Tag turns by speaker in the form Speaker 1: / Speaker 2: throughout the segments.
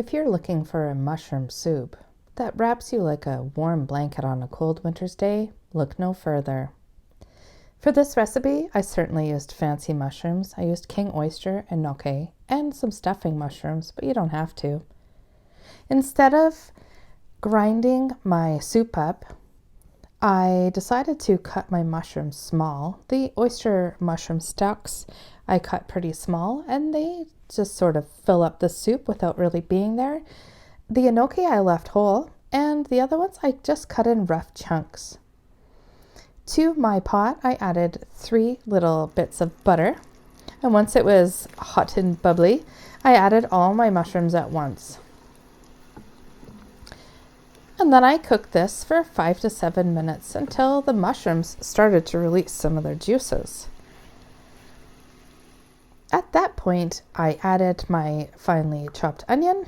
Speaker 1: If you're looking for a mushroom soup that wraps you like a warm blanket on a cold winter's day, look no further. For this recipe, I certainly used fancy mushrooms. I used king oyster and gnocchi and some stuffing mushrooms, but you don't have to. Instead of grinding my soup up, I decided to cut my mushrooms small. The oyster mushroom stalks I cut pretty small, and they just sort of fill up the soup without really being there. The gnocchi I left whole, and the other ones I just cut in rough chunks. To my pot, I added 3 little bits of butter, and once it was hot and bubbly, I added all my mushrooms at once. And then I cooked this for 5 to 7 minutes until the mushrooms started to release some of their juices. At that point, I added my finely chopped onion,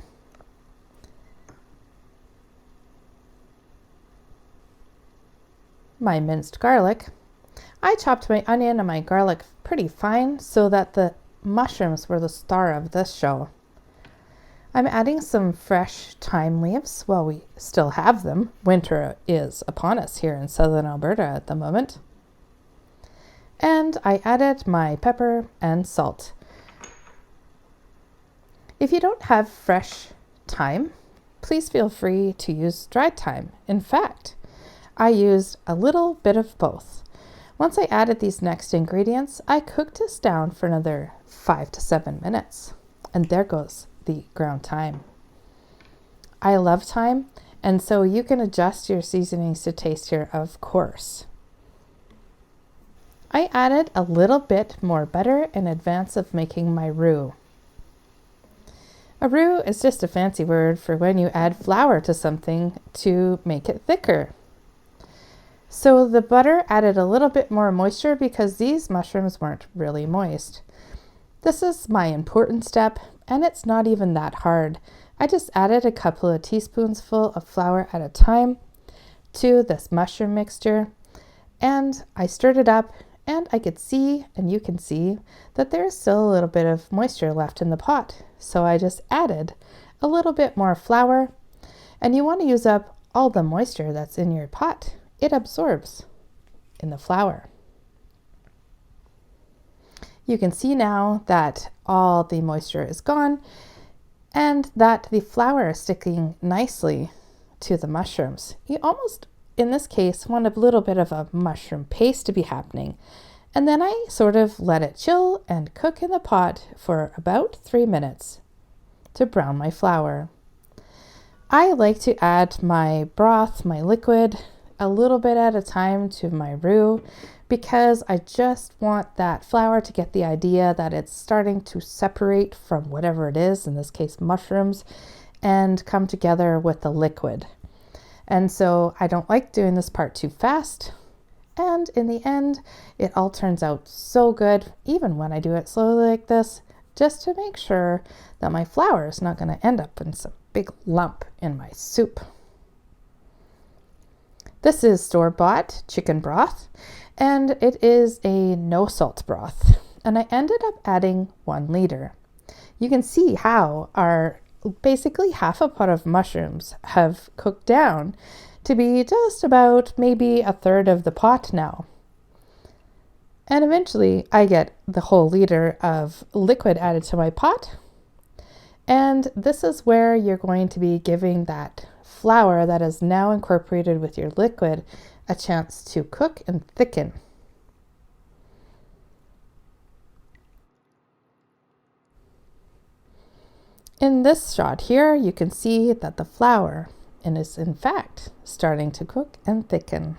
Speaker 1: my minced garlic. I chopped my onion and my garlic pretty fine so that the mushrooms were the star of this show. I'm adding some fresh thyme leaves while we still have them. Winter is upon us here in southern Alberta at the moment. And I added my pepper and salt. If you don't have fresh thyme, please feel free to use dried thyme. In fact, I used a little bit of both. Once I added these next ingredients, I cooked this down for another 5 to 7 minutes. And there goes the ground thyme. I love thyme, and so you can adjust your seasonings to taste here, of course. I added a little bit more butter in advance of making my roux. A roux is just a fancy word for when you add flour to something to make it thicker. So the butter added a little bit more moisture because these mushrooms weren't really moist. This is my important step, and it's not even that hard. I just added a couple of teaspoonsful of flour at a time to this mushroom mixture, and I stirred it up, and I could see, and you can see, that there's still a little bit of moisture left in the pot. So I just added a little bit more flour, and you want to use up all the moisture that's in your pot. It absorbs in the flour. You can see now that all the moisture is gone and that the flour is sticking nicely to the mushrooms. You almost, in this case, want a little bit of a mushroom paste to be happening. And then I sort of let it chill and cook in the pot for about 3 minutes to brown my flour. I like to add my broth, my liquid, a little bit at a time to my roux because I just want that flour to get the idea that it's starting to separate from whatever it is, in this case mushrooms, and come together with the liquid. And so I don't like doing this part too fast. And in the end, it all turns out so good, even when I do it slowly like this, just to make sure that my flour is not going to end up in some big lump in my soup. This is store-bought chicken broth, and it is a no-salt broth. And I ended up adding 1 liter. You can see how our basically half a pot of mushrooms have cooked down to be just about maybe a third of the pot now. And eventually I get the whole liter of liquid added to my pot. And this is where you're going to be giving that flour that is now incorporated with your liquid a chance to cook and thicken. In this shot here, you can see that the flour is in fact starting to cook and thicken.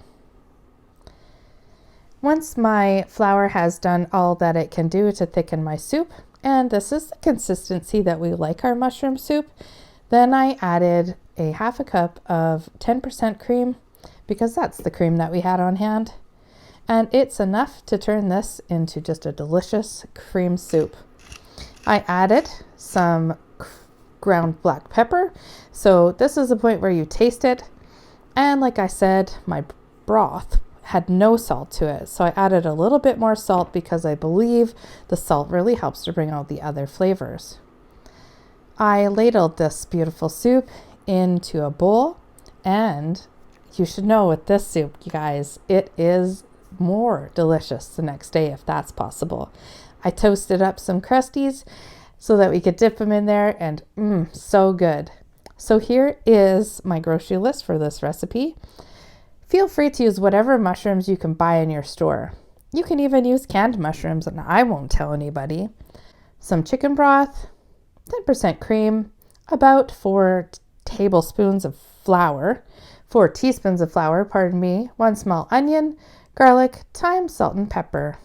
Speaker 1: Once my flour has done all that it can do to thicken my soup, and this is the consistency that we like our mushroom soup, then I added a half a cup of 10% cream because that's the cream that we had on hand. And it's enough to turn this into just a delicious cream soup. I added some ground black pepper. So this is the point where you taste it. And like I said, my broth had no salt to it. So I added a little bit more salt because I believe the salt really helps to bring out the other flavors. I ladled this beautiful soup into a bowl, and you should know with this soup, you guys, it is more delicious the next day if that's possible. I toasted up some crusties so that we could dip them in there, and so good. So here is my grocery list for this recipe. Feel free to use whatever mushrooms you can buy in your store. You can even use canned mushrooms, and I won't tell anybody. Some chicken broth, 10% cream, about 4 teaspoons of flour, 1 small onion, garlic, thyme, salt, and pepper.